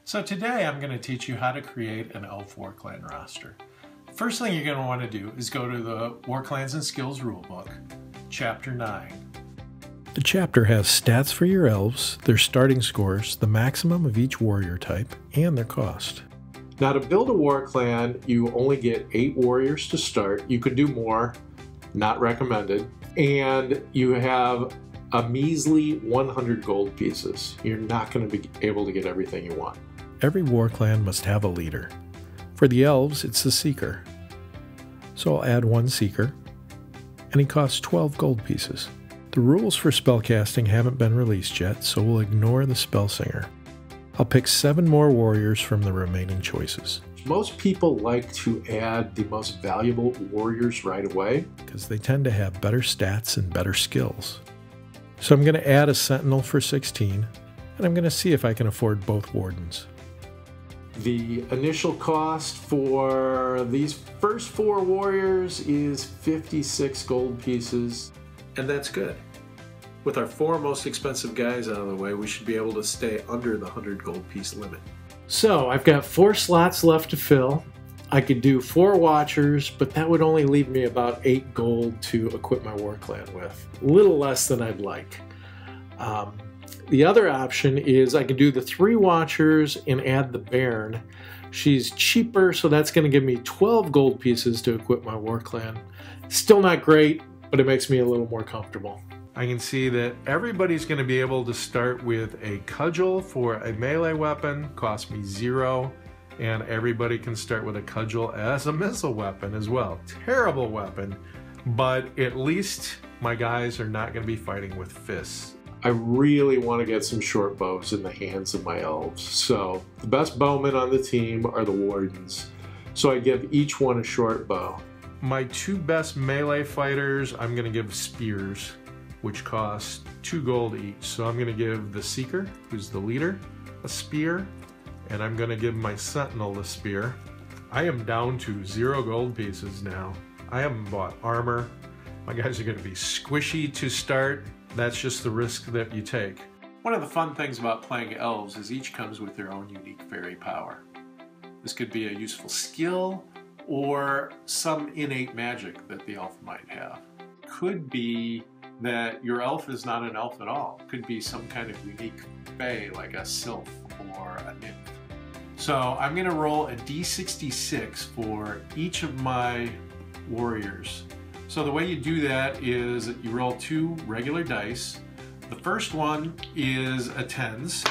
So today I'm going to teach you how to create an Elf War Clan roster. First thing you're going to want to do is go to the War Clans and Skills Rulebook, Chapter 9. The chapter has stats for your elves, their starting scores, the maximum of each warrior type, and their cost. Now to build a war clan, you only get 8 warriors to start. You could do more, not recommended. And you have a measly 100 gold pieces. You're not going to be able to get everything you want. Every war clan must have a leader. For the elves, it's the Seeker. So I'll add 1 Seeker, and he costs 12 gold pieces. The rules for spellcasting haven't been released yet, so we'll ignore the Spellsinger. I'll pick 7 more warriors from the remaining choices. Most people like to add the most valuable warriors right away, because they tend to have better stats and better skills. So I'm going to add a Sentinel for 16, and I'm going to see if I can afford both Wardens. The initial cost for these first 4 warriors is 56 gold pieces, and that's good. With our 4 most expensive guys out of the way, we should be able to stay under the 100 gold piece limit. So I've got 4 slots left to fill. I could do 4 Watchers, but that would only leave me about 8 gold to equip my war clan with. A little less than I'd like. The other option is I could do the 3 Watchers and add the Bairn. She's cheaper, so that's going to give me 12 gold pieces to equip my war clan. Still not great, but it makes me a little more comfortable. I can see that everybody's going to be able to start with a cudgel for a melee weapon, cost me 0, and everybody can start with a cudgel as a missile weapon as well. Terrible weapon, but at least my guys are not going to be fighting with fists. I really want to get some short bows in the hands of my elves, so the best bowmen on the team are the Wardens, so I give each one a short bow. My 2 best melee fighters, I'm going to give spears, which cost 2 gold each. So I'm going to give the Seeker, who's the leader, a spear, and I'm going to give my Sentinel the spear. I am down to 0 gold pieces now. I haven't bought armor. My guys are going to be squishy to start. That's just the risk that you take. One of the fun things about playing elves is each comes with their own unique fairy power. This could be a useful skill or some innate magic that the elf might have. Could be that your elf is not an elf at all. Could be some kind of unique fae like a sylph or a nymph. So I'm going to roll a d66 for each of my warriors. So the way you do that is you roll 2 regular dice. The first one is a 10s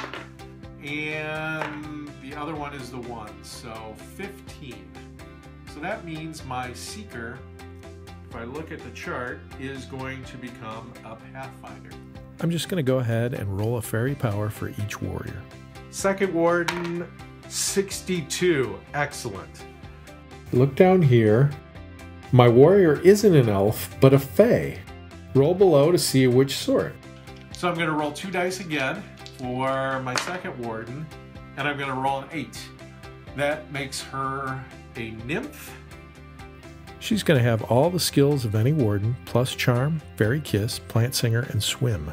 and the other one is the 1s, so 15. So that means my Seeker, if I look at the chart, is going to become a Pathfinder. I'm just going to go ahead and roll a fairy power for each warrior. Second Warden, 62. Excellent. Look down here. My warrior isn't an elf, but a fae. Roll below to see which sort. So I'm going to roll 2 dice again for my second Warden, and I'm going to roll an 8. That makes her a nymph. She's going to have all the skills of any warden, plus charm, fairy kiss, plant singer, and swim.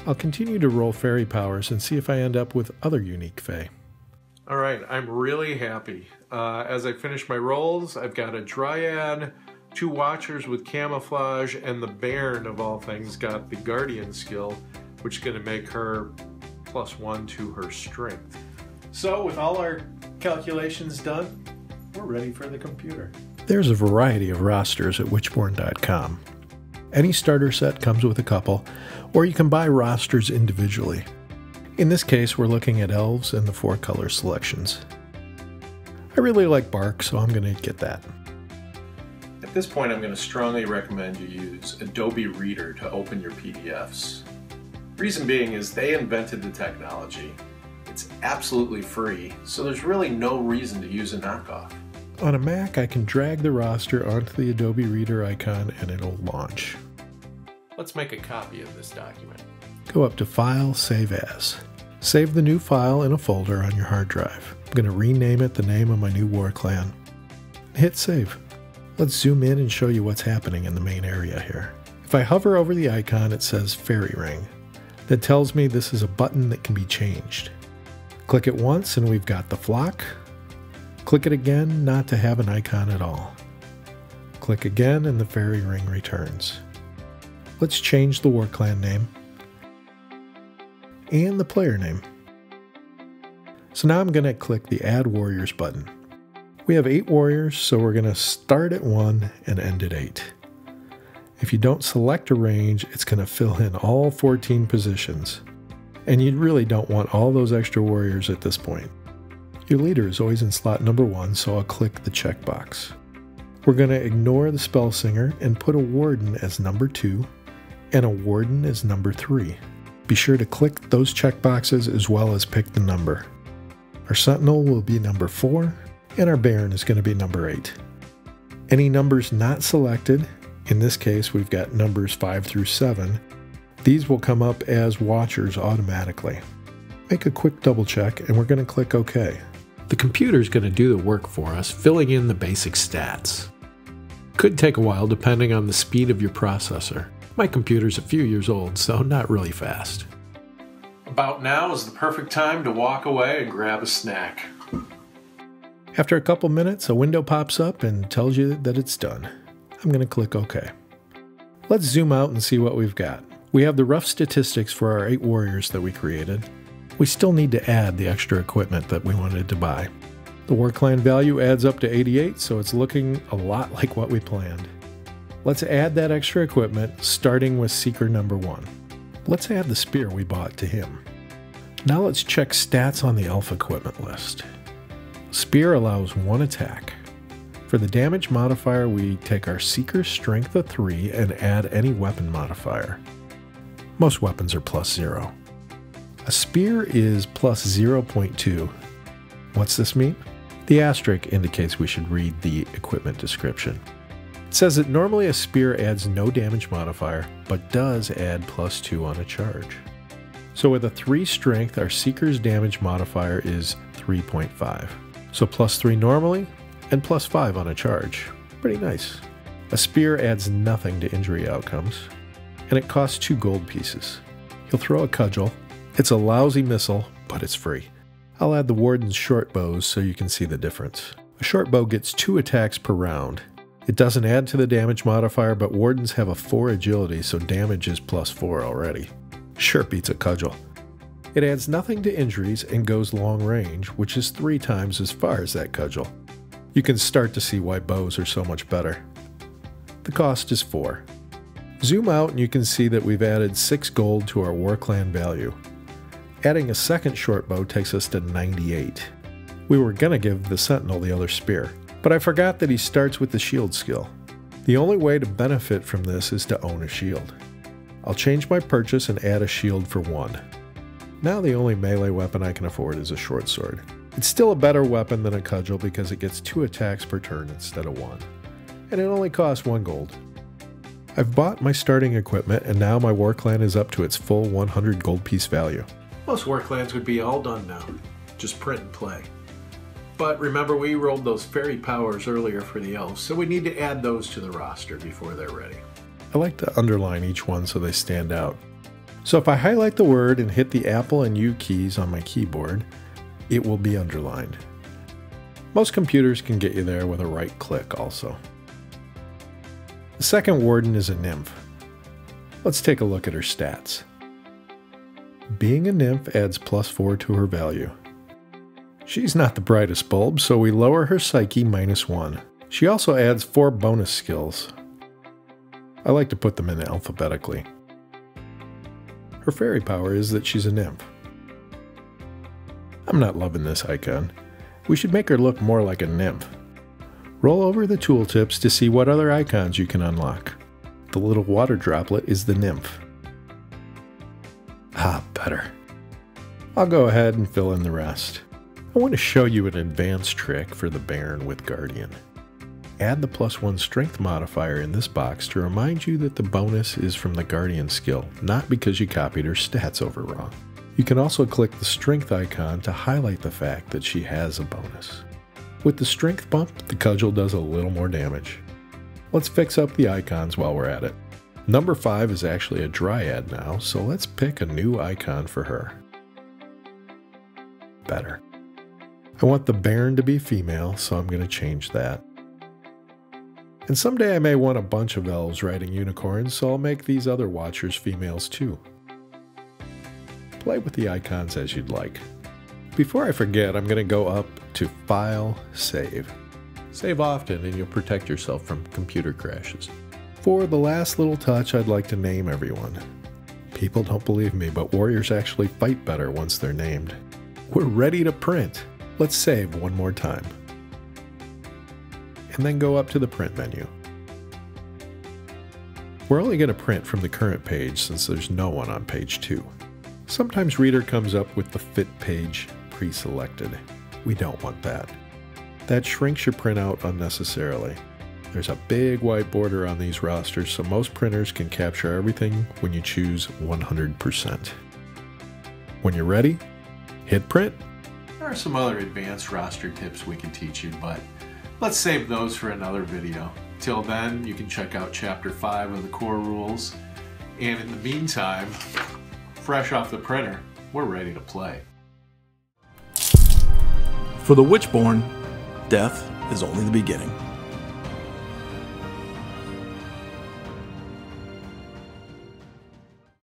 I'll continue to roll fairy powers and see if I end up with other unique fae. All right, I'm really happy. As I finish my rolls, I've got a Dryad, 2 Watchers with camouflage, and the Bairn, of all things, got the Guardian skill, which is going to make her +1 to her strength. So with all our calculations done, we're ready for the computer. There's a variety of rosters at WitchBorn.com. Any starter set comes with a couple, or you can buy rosters individually. In this case, we're looking at elves and the 4 color selections. I really like bark, so I'm going to get that. At this point, I'm going to strongly recommend you use Adobe Reader to open your PDFs. Reason being is they invented the technology. It's absolutely free, so there's really no reason to use a knockoff. On a Mac, I can drag the roster onto the Adobe Reader icon and it'll launch. Let's make a copy of this document. Go up to File, Save As. Save the new file in a folder on your hard drive. I'm going to rename it the name of my new war clan. Hit Save. Let's zoom in and show you what's happening in the main area here. If I hover over the icon, it says Fairy Ring. That tells me this is a button that can be changed. Click it once and we've got the flock. Click it again not to have an icon at all. Click again and the fairy ring returns. Let's change the war clan name and the player name. So now I'm going to click the Add Warriors button. We have 8 warriors, so we're going to start at 1 and end at 8. If you don't select a range, it's going to fill in all 14 positions. And you really don't want all those extra warriors at this point. Your leader is always in slot number 1, so I'll click the checkbox. We're going to ignore the spell singer and put a warden as number 2 and a warden as number 3. Be sure to click those checkboxes as well as pick the number. Our sentinel will be number 4 and our baron is going to be number 8. Any numbers not selected, in this case we've got numbers 5 through 7, these will come up as watchers automatically. Make a quick double check and we're going to click OK. The computer's going to do the work for us, filling in the basic stats. Could take a while depending on the speed of your processor. My computer's a few years old, so not really fast. About now is the perfect time to walk away and grab a snack. After a couple minutes, a window pops up and tells you that it's done. I'm going to click OK. Let's zoom out and see what we've got. We have the rough statistics for our 8 warriors that we created. We still need to add the extra equipment that we wanted to buy. The war clan value adds up to 88, so it's looking a lot like what we planned. Let's add that extra equipment, starting with Seeker number 1. Let's add the spear we bought to him. Now let's check stats on the elf equipment list. Spear allows 1 attack. For the damage modifier, we take our Seeker strength of 3 and add any weapon modifier. Most weapons are +0. A spear is +0.2. What's this mean? The asterisk indicates we should read the equipment description. It says that normally a spear adds no damage modifier, but does add +2 on a charge. So with a 3 strength, our Seeker's damage modifier is 3.5. So +3 normally, and +5 on a charge. Pretty nice. A spear adds nothing to injury outcomes, and it costs 2 gold pieces. He'll throw a cudgel. It's a lousy missile, but it's free. I'll add the warden's short bows so you can see the difference. A short bow gets 2 attacks per round. It doesn't add to the damage modifier, but wardens have a 4 agility, so damage is +4 already. Sure beats a cudgel. It adds nothing to injuries and goes long range, which is 3 times as far as that cudgel. You can start to see why bows are so much better. The cost is 4. Zoom out and you can see that we've added 6 gold to our war clan value. Adding a second short bow takes us to 98. We were gonna give the sentinel the other spear, but I forgot that he starts with the shield skill. The only way to benefit from this is to own a shield. I'll change my purchase and add a shield for 1. Now the only melee weapon I can afford is a short sword. It's still a better weapon than a cudgel because it gets 2 attacks per turn instead of 1. And it only costs 1 gold. I've bought my starting equipment and now my war clan is up to its full 100 gold piece value. Most war clans would be all done now. Just print and play. But remember, we rolled those fairy powers earlier for the elves, so we need to add those to the roster before they're ready. I like to underline each one so they stand out. So if I highlight the word and hit the Apple and U keys on my keyboard, it will be underlined. Most computers can get you there with a right click also. The second warden is a nymph. Let's take a look at her stats. Being a nymph adds +4 to her value. She's not the brightest bulb, so we lower her psyche -1. She also adds 4 bonus skills. I like to put them in alphabetically. Her fairy power is that she's a nymph. I'm not loving this icon. We should make her look more like a nymph. Roll over the tooltips to see what other icons you can unlock. The little water droplet is the nymph. Ah, better. I'll go ahead and fill in the rest. I want to show you an advanced trick for the Baron with Guardian. Add the +1 strength modifier in this box to remind you that the bonus is from the Guardian skill, not because you copied her stats over wrong. You can also click the strength icon to highlight the fact that she has a bonus. With the strength bump, the cudgel does a little more damage. Let's fix up the icons while we're at it. Number 5 is actually a dryad now, so let's pick a new icon for her. better. I want the bairn to be female, so I'm going to change that. And someday I may want a bunch of elves riding unicorns, so I'll make these other watchers females too. Play with the icons as you'd like. Before I forget, I'm going to go up to File, Save. Save often and you'll protect yourself from computer crashes. For the last little touch, I'd like to name everyone. People don't believe me, but warriors actually fight better once they're named. We're ready to print. Let's save one more time. And then go up to the print menu. We're only going to print from the current page since there's no one on page 2. Sometimes Reader comes up with the fit page pre-selected. We don't want that. That shrinks your printout unnecessarily. There's a big white border on these rosters, so most printers can capture everything when you choose 100%. When you're ready, hit print. There are some other advanced roster tips we can teach you, but let's save those for another video. Till then, you can check out Chapter 5 of the core rules. And in the meantime, fresh off the printer, we're ready to play. For the WitchBorn, death is only the beginning.